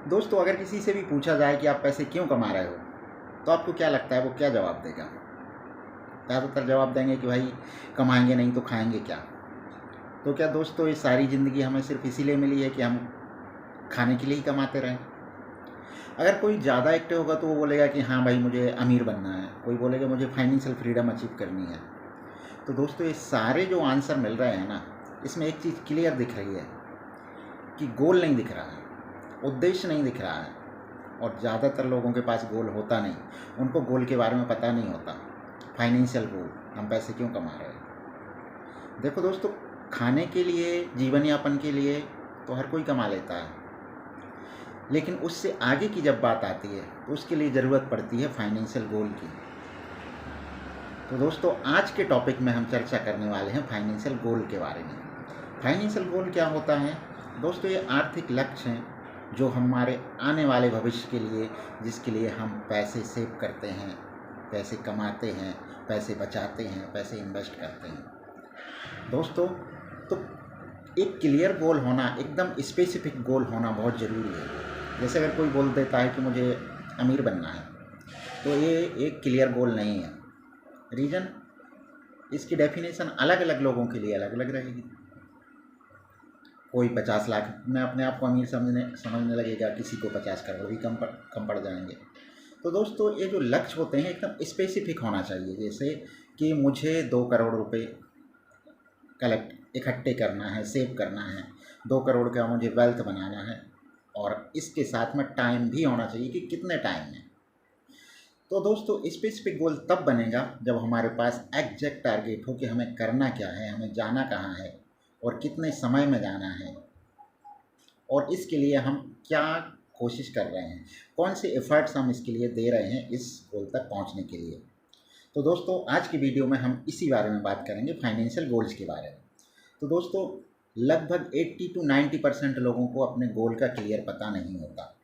दोस्तों, अगर किसी से भी पूछा जाए कि आप पैसे क्यों कमा रहे हो, तो आपको क्या लगता है वो क्या जवाब देगा? ज़्यादातर जवाब देंगे कि भाई कमाएंगे नहीं तो खाएंगे क्या। तो क्या दोस्तों ये सारी ज़िंदगी हमें सिर्फ इसीलिए मिली है कि हम खाने के लिए ही कमाते रहें? अगर कोई ज़्यादा एक्टिव होगा तो वो बोलेगा कि हाँ भाई मुझे अमीर बनना है, कोई बोलेगा मुझे फाइनेंशियल फ्रीडम अचीव करनी है। तो दोस्तों ये सारे जो आंसर मिल रहे हैं ना, इसमें एक चीज़ क्लियर दिख रही है कि गोल नहीं दिख रहा है, उद्देश्य नहीं दिख रहा है। और ज़्यादातर लोगों के पास गोल होता नहीं, उनको गोल के बारे में पता नहीं होता। फाइनेंशियल गोल, हम पैसे क्यों कमा रहे हैं? देखो दोस्तों, खाने के लिए, जीवन यापन के लिए तो हर कोई कमा लेता है, लेकिन उससे आगे की जब बात आती है तो उसके लिए ज़रूरत पड़ती है फाइनेंशियल गोल की। तो दोस्तों आज के टॉपिक में हम चर्चा करने वाले हैं फाइनेंशियल गोल के बारे में। फाइनेंशियल गोल क्या होता है दोस्तों? ये आर्थिक लक्ष्य हैं जो हमारे आने वाले भविष्य के लिए, जिसके लिए हम पैसे सेव करते हैं, पैसे कमाते हैं, पैसे बचाते हैं, पैसे इन्वेस्ट करते हैं। दोस्तों, तो एक क्लियर गोल होना, एकदम स्पेसिफिक गोल होना बहुत ज़रूरी है। जैसे अगर कोई बोल देता है कि मुझे अमीर बनना है, तो ये एक क्लियर गोल नहीं है। रीज़न, इसकी डेफिनेशन अलग अलग लोगों के लिए अलग अलग रहेगी। कोई 50 लाख में अपने आप को अमीर समझने लगेगा, किसी को 50 करोड़ भी कम पड़ जाएंगे। तो दोस्तों ये जो लक्ष्य होते हैं एकदम स्पेसिफिक होना चाहिए। जैसे कि मुझे 2 करोड़ रुपए इकट्ठे करना है, सेव करना है, 2 करोड़ का मुझे वेल्थ बनाना है, और इसके साथ में टाइम भी होना चाहिए कि कितने टाइम में। तो दोस्तों स्पेसिफिक गोल तब बनेगा जब हमारे पास एग्जैक्ट टारगेट हो कि हमें करना क्या है, हमें जाना कहाँ है और कितने समय में जाना है, और इसके लिए हम क्या कोशिश कर रहे हैं, कौन से एफर्ट्स हम इसके लिए दे रहे हैं इस गोल तक पहुंचने के लिए। तो दोस्तों आज की वीडियो में हम इसी बारे में बात करेंगे, फाइनेंशियल गोल्स के बारे में। तो दोस्तों लगभग 80 to 90% लोगों को अपने गोल का क्लियर पता नहीं होता।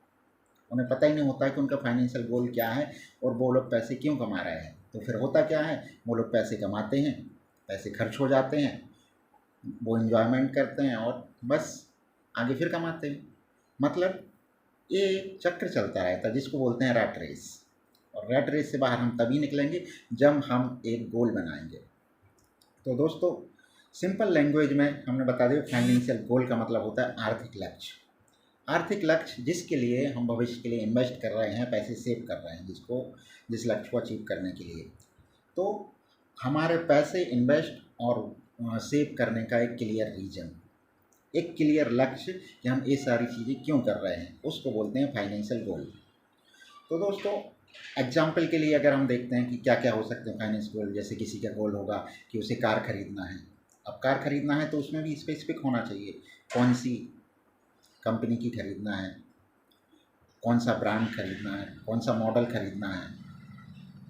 उन्हें पता ही नहीं होता कि उनका फाइनेंशियल गोल क्या है और वो लोग पैसे क्यों कमा रहे हैं। तो फिर होता क्या है, वो लोग पैसे कमाते हैं, पैसे खर्च हो जाते हैं, वो इन्जॉयमेंट करते हैं और बस आगे फिर कमाते हैं। मतलब ये चक्र चलता रहता है जिसको बोलते हैं रैट रेस। और रैट रेस से बाहर हम तभी निकलेंगे जब हम एक गोल बनाएंगे। तो दोस्तों सिंपल लैंग्वेज में हमने बता दिया, फाइनेंशियल गोल का मतलब होता है आर्थिक लक्ष्य। आर्थिक लक्ष्य जिसके लिए हम भविष्य के लिए इन्वेस्ट कर रहे हैं, पैसे सेव कर रहे हैं, जिस लक्ष्य को अचीव करने के लिए। तो हमारे पैसे इन्वेस्ट और सेव करने का एक क्लियर रीजन, एक क्लियर लक्ष्य कि हम ये सारी चीज़ें क्यों कर रहे हैं, उसको बोलते हैं फाइनेंशियल गोल। तो दोस्तों एग्जाम्पल के लिए अगर हम देखते हैं कि क्या क्या हो सकते हैं फाइनेंस गोल, जैसे किसी का गोल होगा कि उसे कार खरीदना है। अब कार खरीदना है तो उसमें भी स्पेसिफिक होना चाहिए, कौन सी कंपनी की खरीदना है, कौन सा ब्रांड खरीदना है, कौन सा मॉडल खरीदना है,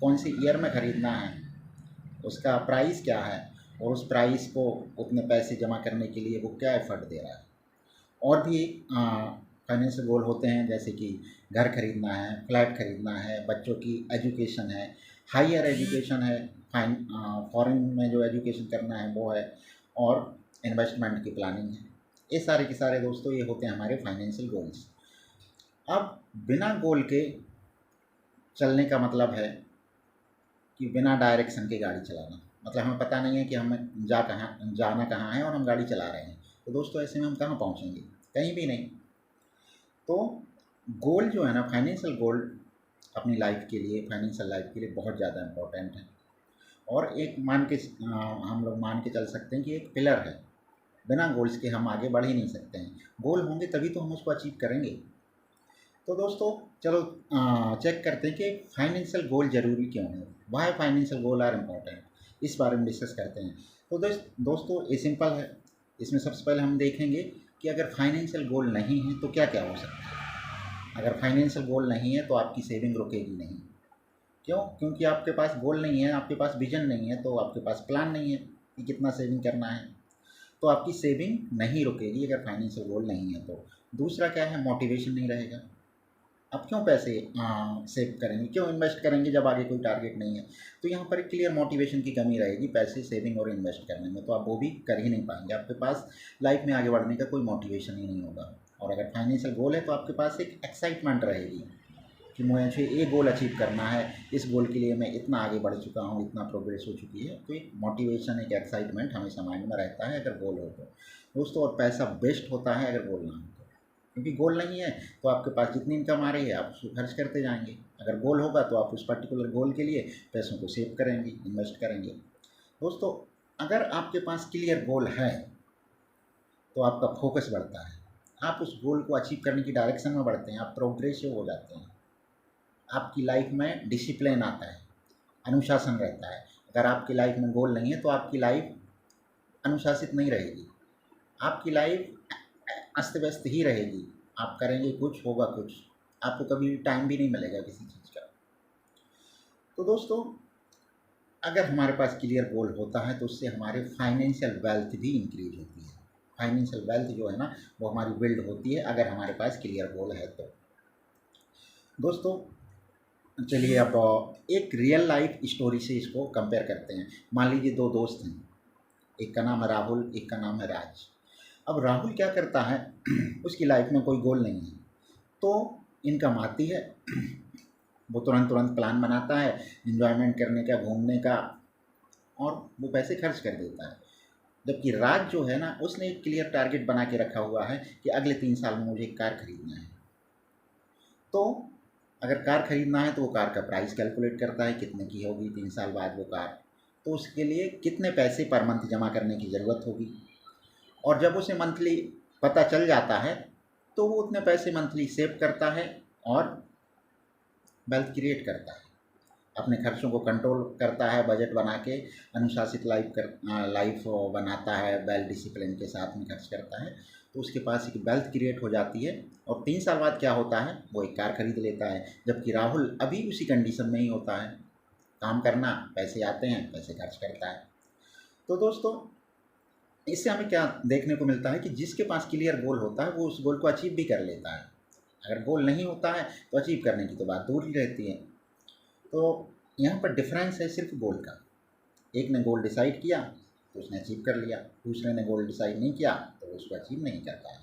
कौन सी ईयर में खरीदना है, उसका प्राइस क्या है, और उस प्राइस को उतने पैसे जमा करने के लिए वो क्या एफर्ट दे रहा है। और भी फाइनेंशियल गोल होते हैं, जैसे कि घर खरीदना है, फ्लैट खरीदना है, बच्चों की एजुकेशन है, हायर एजुकेशन है, फॉरेन में जो एजुकेशन करना है वो है, और इन्वेस्टमेंट की प्लानिंग है। ये सारे के सारे दोस्तों ये होते हैं हमारे फाइनेंशियल गोल्स। अब बिना गोल के चलने का मतलब है कि बिना डायरेक्शन के गाड़ी चलाना, मतलब हमें पता नहीं है कि हमें जाना कहाँ है और हम गाड़ी चला रहे हैं। तो दोस्तों ऐसे में हम कहाँ पहुँचेंगे? कहीं भी नहीं। तो गोल जो है ना, फाइनेंशियल गोल अपनी लाइफ के लिए, फाइनेंशियल लाइफ के लिए बहुत ज़्यादा इम्पोर्टेंट है, और एक हम लोग मान के चल सकते हैं कि एक पिलर है। बिना गोल्स के हम आगे बढ़ ही नहीं सकते हैं। गोल होंगे तभी तो हम उसको अचीव करेंगे। तो दोस्तों चलो चेक करते हैं कि फाइनेंशियल गोल ज़रूरी क्यों है, why financial goal are important, इस बारे में डिस्कस करते हैं। तो दोस्तों ये सिंपल है। इसमें सबसे पहले हम देखेंगे कि अगर फाइनेंशियल गोल नहीं है तो क्या क्या हो सकता है। अगर फाइनेंशियल गोल नहीं है तो आपकी सेविंग रुकेगी नहीं। क्यों? क्योंकि आपके पास गोल नहीं है, आपके पास विजन नहीं है, तो आपके पास प्लान नहीं है कि कितना सेविंग करना है, तो आपकी सेविंग नहीं रुकेगी अगर फाइनेंशियल गोल नहीं है तो। दूसरा क्या है, मोटिवेशन नहीं रहेगा। आप क्यों पैसे सेव करेंगे, क्यों इन्वेस्ट करेंगे जब आगे कोई टारगेट नहीं है? तो यहाँ पर एक क्लियर मोटिवेशन की कमी रहेगी पैसे सेविंग और इन्वेस्ट करने में, तो आप वो भी कर ही नहीं पाएंगे। आपके पास लाइफ में आगे बढ़ने का कोई मोटिवेशन ही नहीं होगा। और अगर फाइनेंशियल गोल है तो आपके पास एक एक्साइटमेंट रहेगी कि मुझे ये गोल अचीव करना है, इस गोल के लिए मैं इतना आगे बढ़ चुका हूँ, इतना प्रोग्रेस हो चुकी है। तो एक मोटिवेशन, एक एक्साइटमेंट हमेशा माइंड में रहता है अगर गोल हो तो दोस्तों। और पैसा बेस्ट होता है अगर गोल ना हो तो, क्योंकि गोल नहीं है तो आपके पास जितनी इनकम आ रही है आप उसको खर्च करते जाएंगे। अगर गोल होगा तो आप उस पर्टिकुलर गोल के लिए पैसों को सेव करेंगे, इन्वेस्ट करेंगे। दोस्तों अगर आपके पास क्लियर गोल है तो आपका फोकस बढ़ता है, आप उस गोल को अचीव करने की डायरेक्शन में बढ़ते हैं, आप प्रोग्रेसिव हो जाते हैं, आपकी लाइफ में डिसिप्लिन आता है, अनुशासन रहता है। अगर आपकी लाइफ में गोल नहीं है तो आपकी लाइफ अनुशासित नहीं रहेगी, आपकी लाइफ अस्त व्यस्त ही रहेगी। आप करेंगे कुछ, होगा कुछ, आपको कभी टाइम भी नहीं मिलेगा किसी चीज़ का। तो दोस्तों अगर हमारे पास क्लियर गोल होता है तो उससे हमारे फाइनेंशियल वेल्थ भी इंक्रीज होती है। फाइनेंशियल वेल्थ जो है ना वो हमारी बिल्ड होती है अगर हमारे पास क्लियर गोल है तो। दोस्तों चलिए अब एक रियल लाइफ स्टोरी से इसको कंपेयर करते हैं। मान लीजिए दो दोस्त हैं, एक का नाम है राहुल, एक का नाम है राज। अब राहुल क्या करता है उसकी लाइफ में कोई गोल नहीं है, तो इनकम आती है, वो तुरंत तुरंत प्लान बनाता है एंजॉयमेंट करने का, घूमने का, और वो पैसे खर्च कर देता है। जबकि राज जो है ना उसने एक क्लियर टारगेट बना के रखा हुआ है कि अगले 3 साल में मुझे एक कार खरीदना है। तो अगर कार खरीदना है तो वो कार का प्राइस कैलकुलेट करता है कितने की होगी 3 साल बाद वो कार, तो उसके लिए कितने पैसे पर मंथ जमा करने की ज़रूरत होगी। और जब उसे मंथली पता चल जाता है तो वो उतने पैसे मंथली सेव करता है और वेल्थ क्रिएट करता है, अपने खर्चों को कंट्रोल करता है, बजट बना के अनुशासित लाइफ बनाता है, वेल डिसिप्लिन के साथ में खर्च करता है। तो उसके पास एक वेल्थ क्रिएट हो जाती है और 3 साल बाद क्या होता है वो एक कार खरीद लेता है। जबकि राहुल अभी उसी कंडीशन में ही होता है, काम करना, पैसे आते हैं, पैसे खर्च करता है। तो दोस्तों इससे हमें क्या देखने को मिलता है कि जिसके पास क्लियर गोल होता है वो उस गोल को अचीव भी कर लेता है। अगर गोल नहीं होता है तो अचीव करने की तो बात दूर ही रहती है। तो यहाँ पर डिफरेंस है सिर्फ गोल का। एक ने गोल डिसाइड किया तो उसने अचीव कर लिया, दूसरे ने गोल डिसाइड नहीं किया तो उसको अचीव नहीं कर पाया।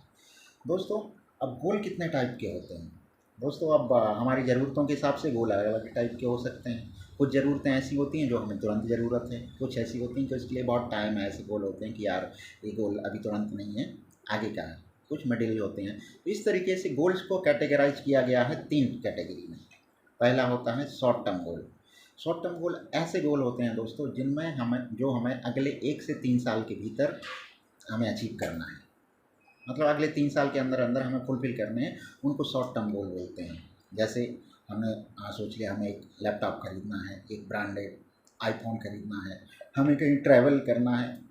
दोस्तों अब गोल कितने टाइप के होते हैं दोस्तों? अब हमारी ज़रूरतों के हिसाब से गोल अलग अलग टाइप के हो सकते हैं। कुछ ज़रूरतें ऐसी होती हैं जो हमें तुरंत ज़रूरत है, कुछ ऐसी होती हैं कि उसके लिए बहुत टाइम है। ऐसे गोल होते हैं कि यार ये गोल अभी तुरंत नहीं है, आगे का है। कुछ मिडिल होते हैं। तो इस तरीके से गोल्स को कैटेगराइज किया गया है 3 कैटेगरी में। पहला होता है short term goal. Short term goal ऐसे गोल होते हैं दोस्तों जिनमें हमें अगले 1 से 3 साल के भीतर हमें अचीव करना है, मतलब अगले 3 साल के अंदर अंदर हमें फुलफ़िल करने हैं, उनको शॉर्ट टर्म गोल बोलते हैं। जैसे हमने सोच लिया हमें एक लैपटॉप खरीदना है, एक ब्रांडेड आईफ़ोन खरीदना है, हमें कहीं ट्रैवल करना है,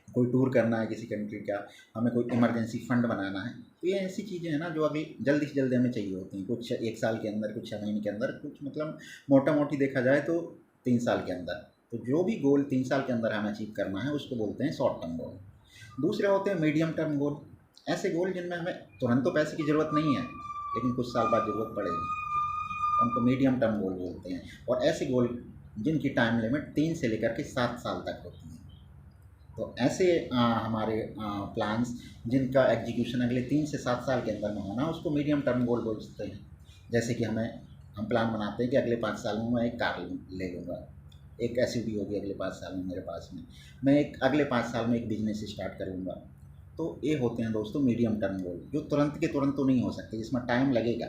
कोई टूर करना है किसी कंट्री का, हमें कोई इमरजेंसी फ़ंड बनाना है। तो ये ऐसी चीज़ें हैं ना जो अभी जल्दी से जल्दी हमें चाहिए होती हैं, कुछ 1 साल के अंदर, कुछ 6 महीने के अंदर, कुछ मतलब मोटा-मोटी देखा जाए तो 3 साल के अंदर। तो जो भी गोल 3 साल के अंदर हमें अचीव करना है उसको बोलते हैं शॉर्ट टर्म गोल। दूसरे होते हैं मीडियम टर्म गोल। ऐसे गोल जिनमें हमें तुरंत तो पैसे की ज़रूरत नहीं है लेकिन कुछ साल बाद ज़रूरत पड़ेगी, उनको मीडियम टर्म गोल बोलते हैं। और ऐसे गोल जिनकी टाइम लिमिट 3 से लेकर के 7 साल तक होती है। तो ऐसे हमारे प्लान्स जिनका एग्जीक्यूशन अगले 3 से 7 साल के अंदर में होना उसको मीडियम टर्म गोल बोलते हैं। जैसे कि हम प्लान बनाते हैं कि अगले 5 साल में मैं एक कार ले लूँगा, एक एसयूवी होगी अगले 5 साल में मेरे पास में, मैं एक अगले 5 साल में एक बिजनेस स्टार्ट करूँगा। तो ये होते हैं दोस्तों मीडियम टर्म गोल, जो तुरंत के तुरंत तो नहीं हो सकते, जिसमें टाइम लगेगा,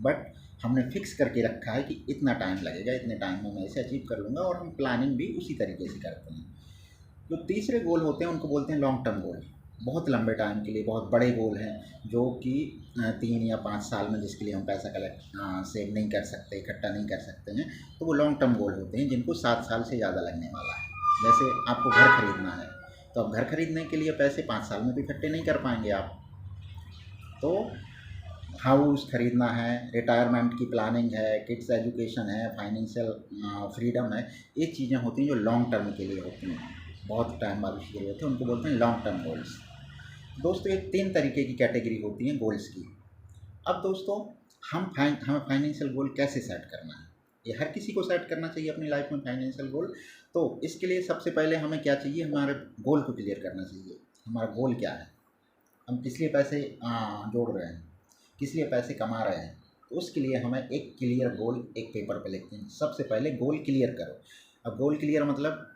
बट हमने फिक्स करके रखा है कि इतना टाइम लगेगा, इतने टाइम में मैं इसे अचीव कर लूँगा, और हम प्लानिंग भी उसी तरीके से करते हैं। जो तीसरे गोल होते हैं उनको बोलते हैं लॉन्ग टर्म गोल। बहुत लंबे टाइम के लिए बहुत बड़े गोल हैं जो कि 3 या 5 साल में जिसके लिए हम पैसा सेव नहीं कर सकते, इकट्ठा नहीं कर सकते हैं, तो वो लॉन्ग टर्म गोल होते हैं जिनको 7 साल से ज़्यादा लगने वाला है। जैसे आपको घर खरीदना है तो अब घर खरीदने के लिए पैसे 5 साल में तो इकट्ठे नहीं कर पाएंगे आप। तो हाउस खरीदना है, रिटायरमेंट की प्लानिंग है, किड्स एजुकेशन है, फाइनेंशियल फ्रीडम है, ये चीज़ें होती हैं जो लॉन्ग टर्म के लिए होती हैं, बहुत टाइम बाद उसकी ज़रूरत है, उनको बोलते हैं लॉन्ग टर्म गोल्स। दोस्तों ये 3 तरीके की कैटेगरी होती हैं गोल्स की। अब दोस्तों हमें फाइनेंशियल गोल कैसे सेट करना है? ये हर किसी को सेट करना चाहिए अपनी लाइफ में फाइनेंशियल गोल। तो इसके लिए सबसे पहले हमें क्या चाहिए, हमारे गोल को क्लियर करना चाहिए। हमारा गोल क्या है? हम किस लिए पैसे जोड़ रहे हैं, किस लिए पैसे कमा रहे हैं, तो उसके लिए हमें एक क्लियर गोल एक पेपर पे लिखते हैं। सबसे पहले गोल क्लियर करो। अब गोल क्लियर मतलब,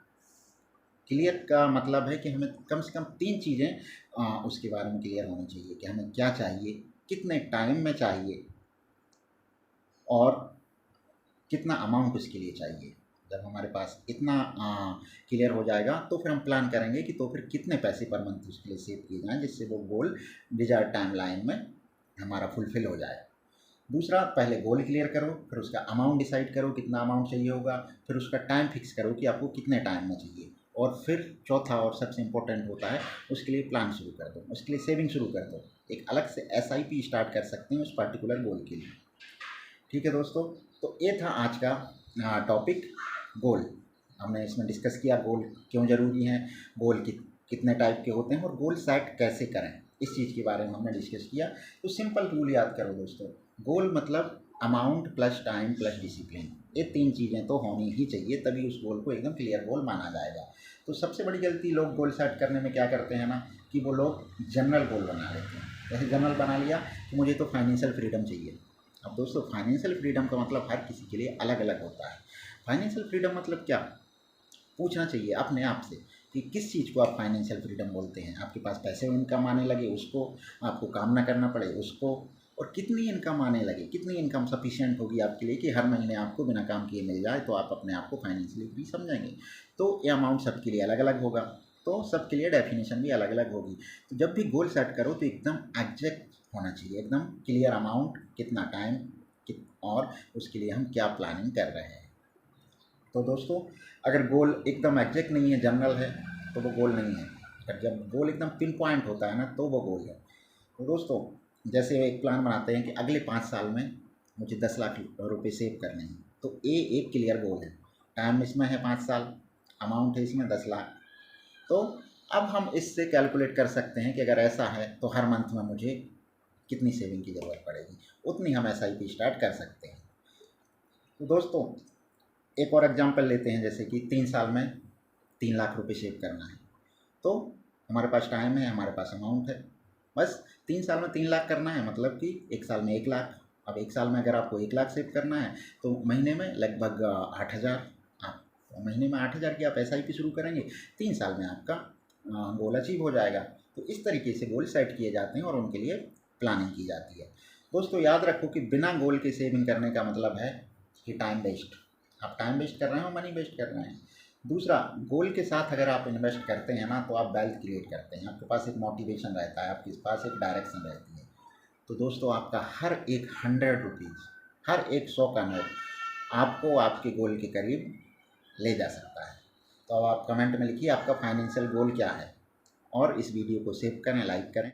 क्लियर का मतलब है कि हमें कम से कम 3 चीज़ें उसके बारे में क्लियर होनी चाहिए कि हमें क्या चाहिए, कितने टाइम में चाहिए और कितना अमाउंट उसके लिए चाहिए। जब हमारे पास इतना क्लियर हो जाएगा तो फिर हम प्लान करेंगे कि तो फिर कितने पैसे पर मंथ उसके लिए सेव किए जाएँ, जिससे वो गोल डिज़ायर्ड टाइम लाइन में हमारा फुलफ़िल हो जाए। दूसरा, पहले गोल क्लियर करो, फिर उसका अमाउंट डिसाइड करो कितना अमाउंट चाहिए होगा, फिर उसका टाइम फिक्स करो कि आपको कितने टाइम में चाहिए, और फिर चौथा और सबसे इम्पोर्टेंट होता है, उसके लिए प्लान शुरू कर दो, उसके लिए सेविंग शुरू कर दो। एक अलग से SIP स्टार्ट कर सकते हैं उस पर्टिकुलर गोल के लिए। ठीक है दोस्तों, तो ये था आज का टॉपिक गोल। हमने इसमें डिस्कस किया गोल क्यों ज़रूरी हैं, गोल कितने टाइप के होते हैं और गोल सेट कैसे करें, इस चीज़ के बारे में हमने डिस्कस किया। तो सिंपल रूल याद करो दोस्तों, गोल मतलब amount plus time plus discipline, ये 3 चीज़ें तो होनी ही चाहिए, तभी उस गोल को एकदम क्लियर गोल माना जाएगा। तो सबसे बड़ी गलती लोग गोल सेट करने में क्या करते हैं ना, कि वो लोग जनरल गोल बना लेते हैं। जैसे जनरल बना लिया कि मुझे तो फाइनेंशियल फ्रीडम चाहिए। अब दोस्तों, फाइनेंशियल फ्रीडम का मतलब हर किसी के लिए अलग अलग होता है। फाइनेंशियल फ्रीडम मतलब क्या, पूछना चाहिए अपने आप से कि किस चीज़ को आप फाइनेंशियल फ्रीडम बोलते हैं। आपके पास पैसे इनकम आने लगे उसको, आपको काम ना करना पड़े उसको, और कितनी इनकम आने लगे, कितनी इनकम सफिशिएंट होगी आपके लिए कि हर महीने आपको बिना काम किए मिल जाए, तो आप अपने आप को फाइनेंशियली फ्री समझेंगे। तो ये अमाउंट सबके लिए अलग अलग होगा, तो सबके लिए डेफिनेशन भी अलग अलग होगी। तो जब भी गोल सेट करो तो एकदम एग्जैक्ट होना चाहिए, एकदम क्लियर अमाउंट, कितना टाइम, और उसके लिए हम क्या प्लानिंग कर रहे हैं। तो दोस्तों, अगर गोल एकदम एग्जैक्ट नहीं है, जनरल है, तो वो गोल नहीं है। और जब गोल एकदम पिन पॉइंट होता है ना, तो वो गोल है। तो दोस्तों, जैसे एक प्लान बनाते हैं कि अगले 5 साल में मुझे 10 लाख रुपए सेव करने हैं, तो ये एक क्लियर गोल है। टाइम इसमें है 5 साल, अमाउंट है इसमें 10 लाख। तो अब हम इससे कैलकुलेट कर सकते हैं कि अगर ऐसा है तो हर मंथ में मुझे कितनी सेविंग की ज़रूरत पड़ेगी, उतनी हम SIP स्टार्ट कर सकते हैं। तो दोस्तों, एक और एग्जांपल लेते हैं, जैसे कि 3 साल में 3 लाख रुपए सेव करना है। तो हमारे पास टाइम है, हमारे पास अमाउंट है, बस 3 साल में 3 लाख करना है, मतलब कि 1 साल में 1 लाख। अब 1 साल में अगर आपको 1 लाख सेव करना है तो महीने में लगभग 8,000, आप महीने में 8,000 की आप SIP शुरू करेंगे, 3 साल में आपका गोल अचीव हो जाएगा। तो इस तरीके से गोल सेट किए जाते हैं और उनके लिए प्लानिंग की जाती है। दोस्तों, याद रखो कि बिना गोल के सेविंग करने का मतलब है कि टाइम वेस्ट, आप टाइम वेस्ट कर रहे हैं और मनी वेस्ट कर रहे हैं। दूसरा, गोल के साथ अगर आप इन्वेस्ट करते हैं ना, तो आप वेल्थ क्रिएट करते हैं, आपके पास एक मोटिवेशन रहता है, आपके पास एक डायरेक्शन रहती है। तो दोस्तों, आपका हर एक 100 रुपीज़, हर एक 100 का नोट आपको आपके गोल के करीब ले जा सकता है। तो अब आप कमेंट में लिखिए आपका फाइनेंशियल गोल क्या है, और इस वीडियो को सेव करें, लाइक करें।